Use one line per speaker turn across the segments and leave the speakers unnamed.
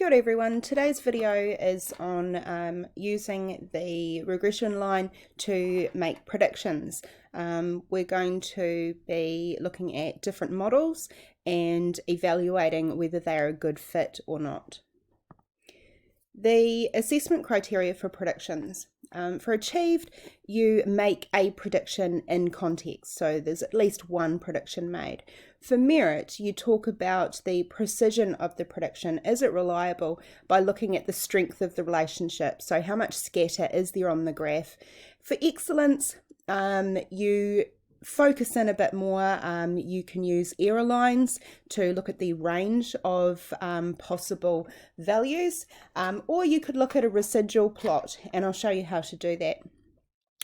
Kia ora everyone, today's video is on using the regression line to make predictions. We're going to be looking at different models and evaluating whether they are a good fit or not. The assessment criteria for predictions. For achieved, you make a prediction in context, so there's at least one prediction made. For merit, you talk about the precision of the prediction. Is it reliable by looking at the strength of the relationship? So how much scatter is there on the graph? For excellence, you focus in a bit more. You can use error lines to look at the range of possible values, or you could look at a residual plot, and I'll show you how to do that.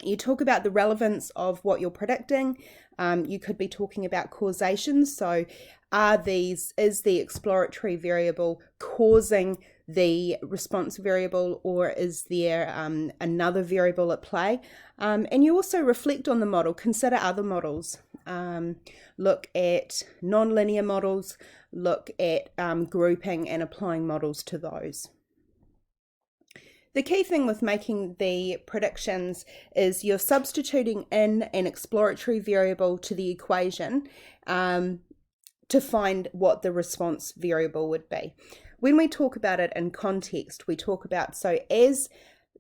You talk about the relevance of what you're predicting. You could be talking about causation. So is the exploratory variable causing the response variable, or is there another variable at play? And you also reflect on the model, consider other models, look at nonlinear models, look at grouping and applying models to those. The key thing with making the predictions is you're substituting in an exploratory variable to the equation to find what the response variable would be. When we talk about it in context, we talk about, so as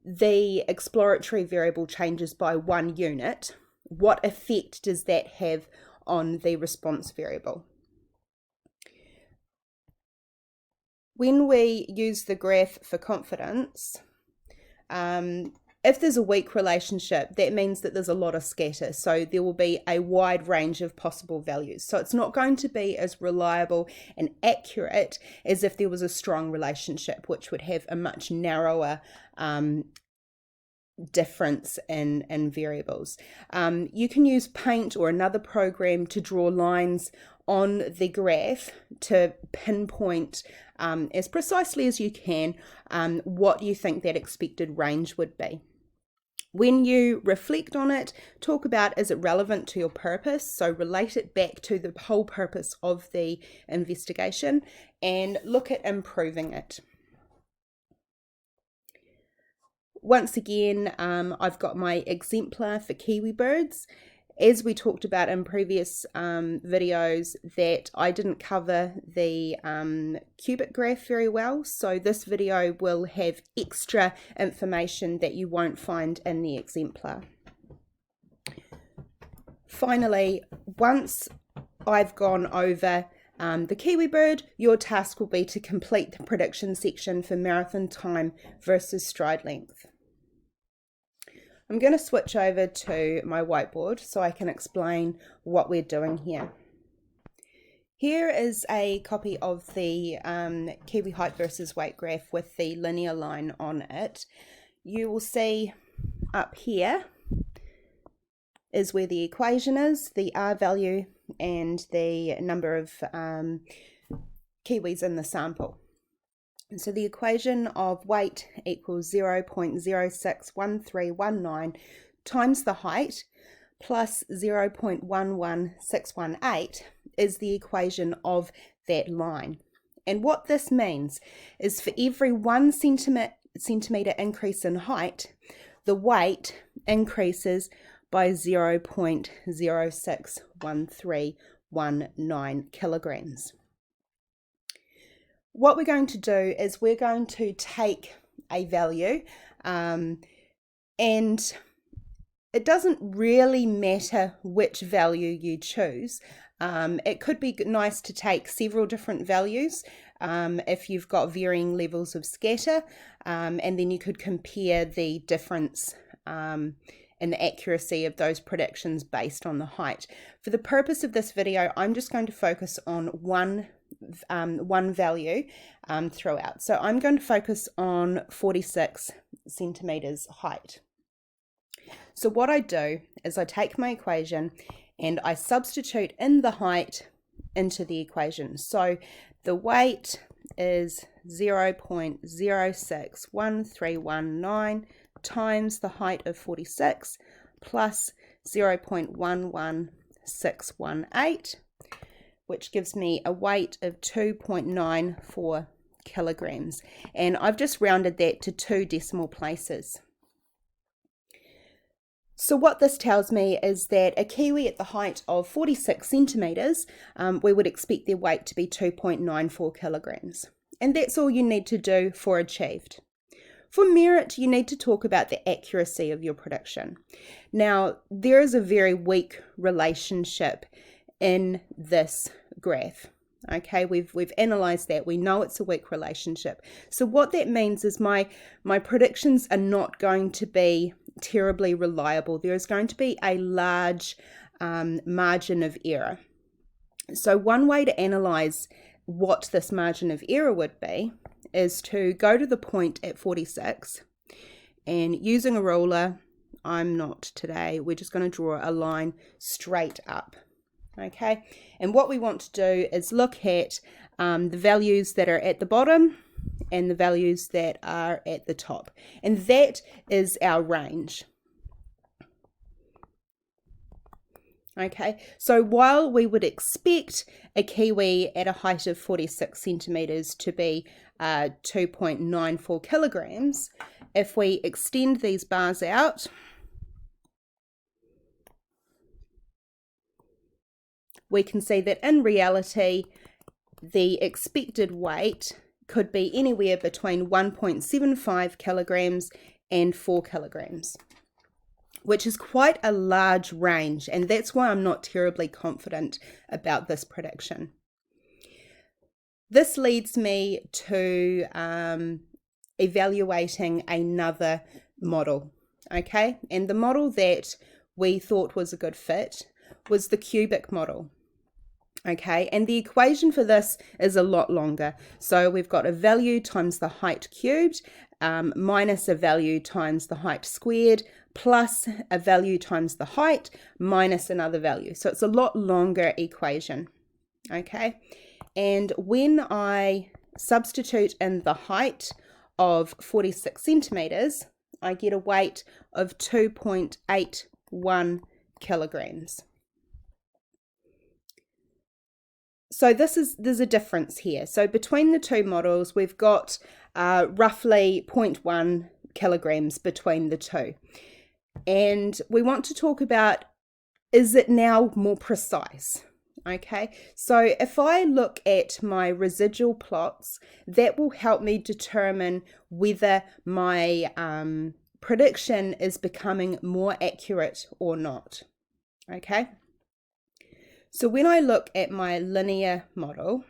the exploratory variable changes by 1 unit, what effect does that have on the response variable? When we use the graph for confidence, if there's a weak relationship, that means that there's a lot of scatter. So there will be a wide range of possible values. So it's not going to be as reliable and accurate as if there was a strong relationship, which would have a much narrower difference in variables. You can use Paint or another program to draw lines on the graph to pinpoint as precisely as you can what you think that expected range would be. When you reflect on it, talk about, is it relevant to your purpose? So relate it back to the whole purpose of the investigation and look at improving it. Once again, I've got my exemplar for kiwi birds. As we talked about in previous videos, that I didn't cover the cubic graph very well, so this video will have extra information that you won't find in the exemplar. Finally, once I've gone over the kiwi bird, your task will be to complete the prediction section for marathon time versus stride length. I'm going to switch over to my whiteboard so I can explain what we're doing here. Here is a copy of the kiwi height versus weight graph with the linear line on it. You will see up here is where the equation is, the R value and the number of kiwis in the sample. And so the equation of weight equals 0.061319 times the height plus 0.11618 is the equation of that line. And what this means is for every 1 centimeter increase in height, the weight increases by 0.061319 kilograms. What we're going to do is we're going to take a value and it doesn't really matter which value you choose. It could be nice to take several different values if you've got varying levels of scatter, and then you could compare the difference in the accuracy of those predictions based on the height. For the purpose of this video, I'm just going to focus on one value throughout. So I'm going to focus on 46 centimeters height. So what I do is I take my equation and I substitute in the height into the equation. So the weight is 0.061319 times the height of 46 plus 0.11618, which gives me a weight of 2.94 kilograms. And I've just rounded that to 2 decimal places. So what this tells me is that a kiwi at the height of 46 centimetres, we would expect their weight to be 2.94 kilograms. And that's all you need to do for achieved. For merit, you need to talk about the accuracy of your prediction. Now, there is a very weak relationship in this graph. Okay, we've analysed that. We know it's a weak relationship. So what that means is my predictions are not going to be terribly reliable. There is going to be a large margin of error. So one way to analyse what this margin of error would be is to go to the point at 46 and using a ruler, I'm not today, we're just going to draw a line straight up. Okay, and what we want to do is look at the values that are at the bottom and the values that are at the top, and that is our range. Okay, so while we would expect a kiwi at a height of 46 centimetres to be 2.94 kilograms, if we extend these bars out, we can see that in reality, the expected weight could be anywhere between 1.75 kilograms and 4 kilograms, which is quite a large range, and that's why I'm not terribly confident about this prediction. This leads me to evaluating another model, okay? And the model that we thought was a good fit was the cubic model. Okay, and the equation for this is a lot longer. So we've got a value times the height cubed, minus a value times the height squared, plus a value times the height, minus another value. So it's a lot longer equation. Okay, and when I substitute in the height of 46 centimetres, I get a weight of 2.81 kilograms. So there's a difference here. So between the two models, we've got roughly 0.1 kilograms between the two. And we want to talk about, is it now more precise? Okay, so if I look at my residual plots, that will help me determine whether my prediction is becoming more accurate or not. Okay. So when I look at my linear model,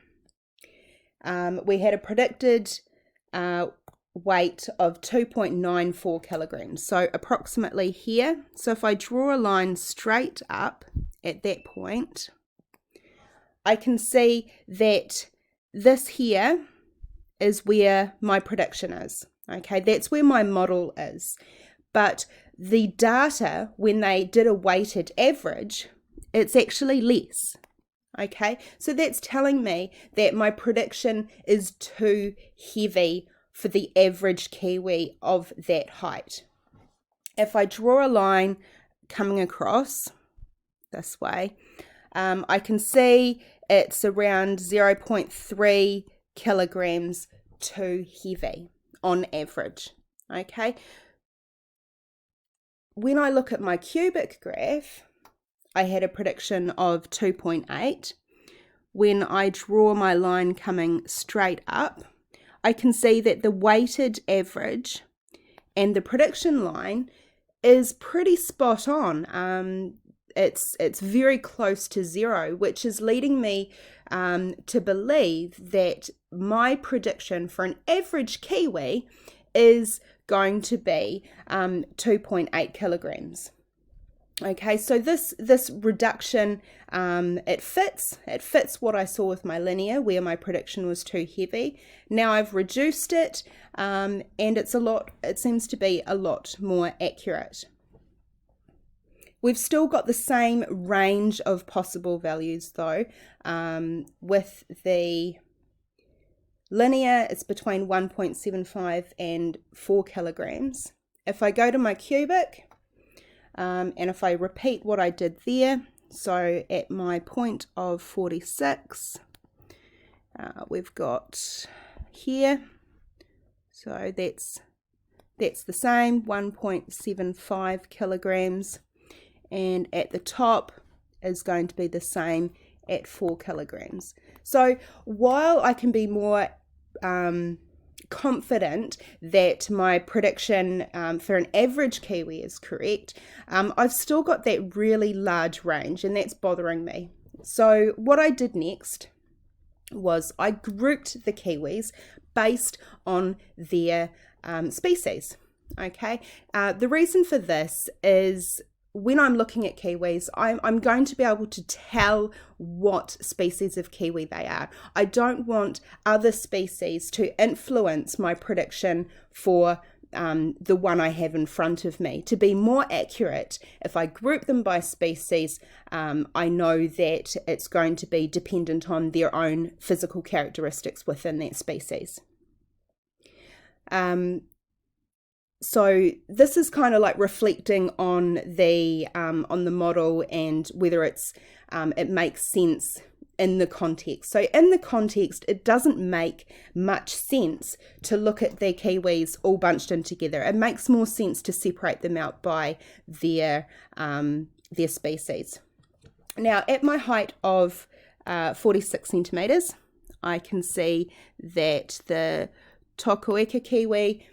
we had a predicted weight of 2.94 kilograms, so approximately here. So if I draw a line straight up at that point, I can see that this here is where my prediction is. Okay, that's where my model is. But the data, when they did a weighted average, it's actually less. Okay, so that's telling me that my prediction is too heavy for the average kiwi of that height. If I draw a line coming across this way, I can see it's around 0.3 kilograms too heavy on average. Okay, when I look at my cubic graph, I had a prediction of 2.8. When I draw my line coming straight up, I can see that the weighted average and the prediction line is pretty spot on. It's very close to 0, which is leading me to believe that my prediction for an average kiwi is going to be 2.8 kilograms. Okay, so this reduction, it fits what I saw with my linear, where my prediction was too heavy. Now I've reduced it, and it seems to be a lot more accurate. We've still got the same range of possible values though. With the linear, it's between 1.75 and 4 kilograms. If I go to my cubic, and if I repeat what I did there, so at my point of 46, we've got here. So that's the same, 1.75 kilograms. And at the top is going to be the same at 4 kilograms. So while I can be more confident that my prediction for an average kiwi is correct, I've still got that really large range, and that's bothering me. So what I did next was I grouped the kiwis based on their species. Okay, the reason for this is when I'm looking at kiwis, I'm going to be able to tell what species of kiwi they are. I don't want other species to influence my prediction for the one I have in front of me. To be more accurate, if I group them by species, I know that it's going to be dependent on their own physical characteristics within that species. So this is kind of like reflecting on the model and whether it makes sense in the context. So in the context, it doesn't make much sense to look at their kiwis all bunched in together. It makes more sense to separate them out by their species. Now, at my height of 46 centimeters, I can see that the Tokueka kiwi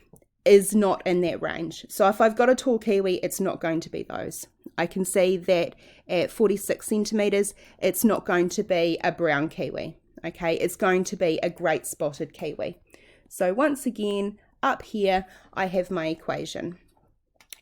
is not in that range. So if I've got a tall kiwi, it's not going to be those. I can see that at 46 centimeters, it's not going to be a brown kiwi. Okay, it's going to be a great spotted kiwi. So once again, up here, I have my equation.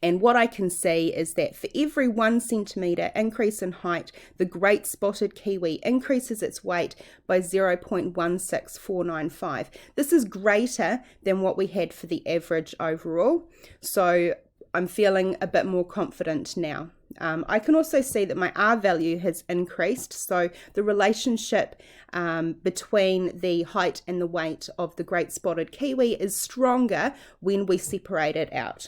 And what I can see is that for every 1 centimeter increase in height, the great spotted kiwi increases its weight by 0.16495. This is greater than what we had for the average overall. So I'm feeling a bit more confident now. I can also see that my R value has increased. So the relationship between the height and the weight of the great spotted kiwi is stronger when we separate it out.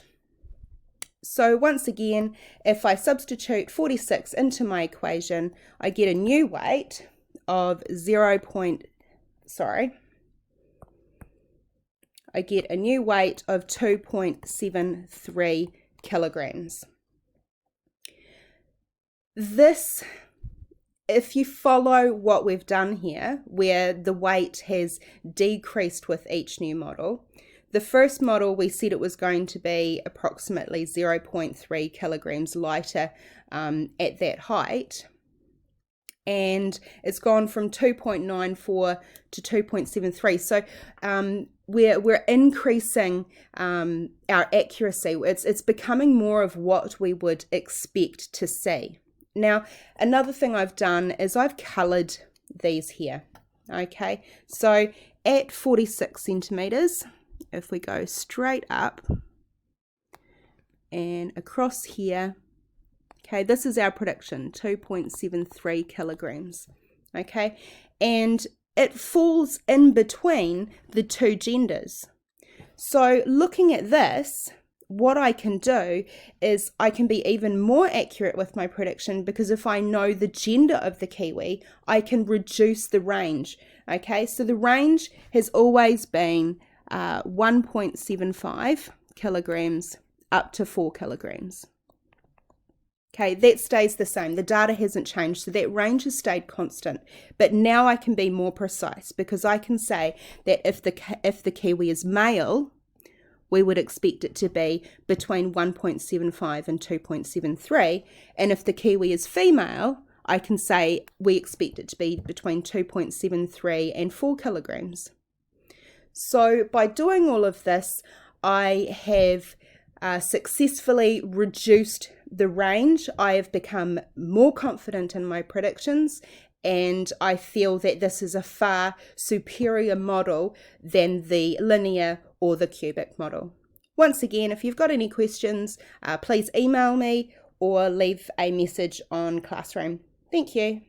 So once again, if I substitute 46 into my equation, I get a new weight of I get a new weight of 2.73 kilograms. This, if you follow what we've done here, where the weight has decreased with each new model, the first model, we said it was going to be approximately 0.3 kilograms lighter at that height. And it's gone from 2.94 to 2.73. So we're increasing our accuracy. It's becoming more of what we would expect to see. Now, another thing I've done is I've coloured these here. Okay, so at 46 centimeters, if we go straight up and across here, okay, this is our prediction, 2.73 kilograms, okay, and it falls in between the two genders. So looking at this, what I can do is I can be even more accurate with my prediction, because if I know the gender of the kiwi, I can reduce the range, okay, so the range has always been 1.75 kilograms up to 4 kilograms. Okay, that stays the same. The data hasn't changed, so that range has stayed constant. But now I can be more precise, because I can say that if the kiwi is male, we would expect it to be between 1.75 and 2.73. And if the kiwi is female, I can say we expect it to be between 2.73 and 4 kilograms. So by doing all of this, I have successfully reduced the range. I have become more confident in my predictions, and I feel that this is a far superior model than the linear or the cubic model. Once again, if you've got any questions, please email me or leave a message on Classroom. Thank you.